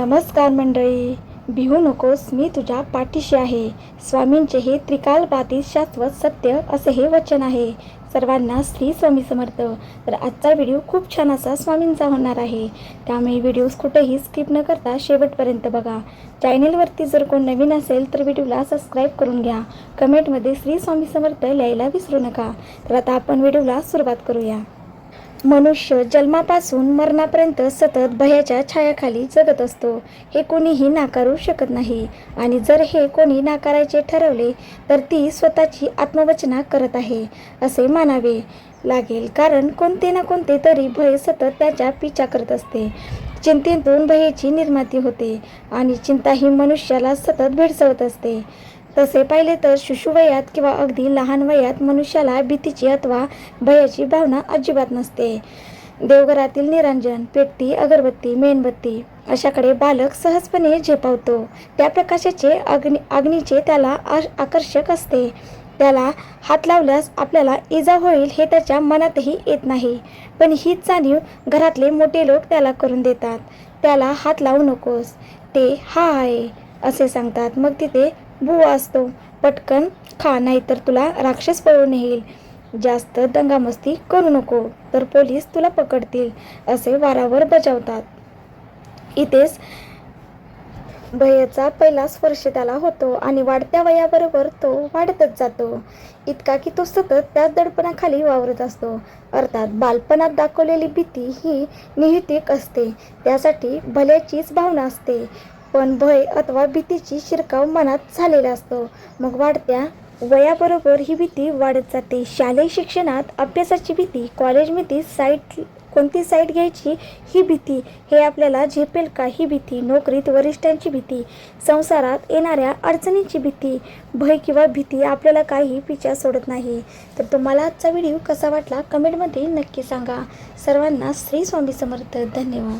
नमस्कार मंडळी, भिवू नकोस, मी तुझ्या पाठीशी आहे. स्वामींचे हे त्रिकालबाधित शाश्वत सत्य असे हे वचन आहे. सर्वांना श्री स्वामी समर्थ. तर आजचा व्हिडिओ खूप छान असा स्वामींचा होणार आहे, त्यामुळे व्हिडिओ कुठेही स्किप न करता शेवटपर्यंत बघा. चॅनलवरती जर कोण नवीन असेल तर व्हिडिओला सबस्क्राईब करून घ्या. कमेंटमध्ये श्री स्वामी समर्थ लिहायला विसरू नका. तर आता आपण व्हिडिओला सुरुवात करूया. मनुष्य जन्मापासून मरणापर्यंत सतत भयाच्या छायाखाली जगत असतो, हे कोणीही नाकारू शकत नाही. आणि जर हे कोणी नाकारायचे ठरवले तर ती स्वतःची आत्मवचना करत आहे असे मानावे लागेल. कारण कोणते ना कोणते तरी भय सतत त्याच्या पिछा करत असते. चिंतेतून भयाची निर्मिती होते आणि चिंता ही मनुष्याला सतत भेडसावत असते. तसे पाहिले तर शिशुवयात किंवा अगदी लहान वयात मनुष्याला भीतीची अथवा भयाची भावना अजिबात नसते. देवघरातील निरांजन, पेटती अगरबत्ती, मेणबत्ती अशाकडे बालक सहजपणे झेपावतो. त्या प्रकाशाचे अग्नीचे त्याला आकर्षक असते. त्याला हात लावल्यास आपल्याला इजा होईल हे त्याच्या मनातही येत नाही. पण हीच जाणीव घरातले मोठे लोक त्याला करून देतात. त्याला हात लावू नकोस, ते हा आहे असे सांगतात. मग तिथे बुवा असतो, पटकन खा नाहीतर तुला राक्षस पळून येईल. जास्त दंगामस्ती करू नको तर पोलीस तुला पकडतील असे वारंवार बजावतात. इथेच भयाचा पहिला स्पर्श त्याला होतो आणि वाढत्या वयाबरोबर तो वाढतच जातो, इतका की तो सतत त्याच दडपणाखाली वावरत असतो. अर्थात बालपणात दाखवलेली भीती ही निहितिक असते, त्यासाठी भल्याचीच भावना असते. पण भय अथवा भीतीची शिरकाव मनात झालेला असतो. मग वाढत्या वयाबरोबर ही भीती वाढत जाते. शालेय शिक्षणात अभ्यासाची भीती, कॉलेजमध्ये कोणती साईट घ्यायची ही भीती, हे आपल्याला झेपेल का ही भीती, नोकरीत वरिष्ठांची भीती, संसारात येणाऱ्या अडचणींची भीती. भय किंवा भीती आपल्याला काही पिछा सोडत नाही. तर तुम्हाला आजचा व्हिडिओ कसा वाटला कमेंटमध्ये नक्की सांगा. सर्वांना श्री स्वामी समर्थ. धन्यवाद.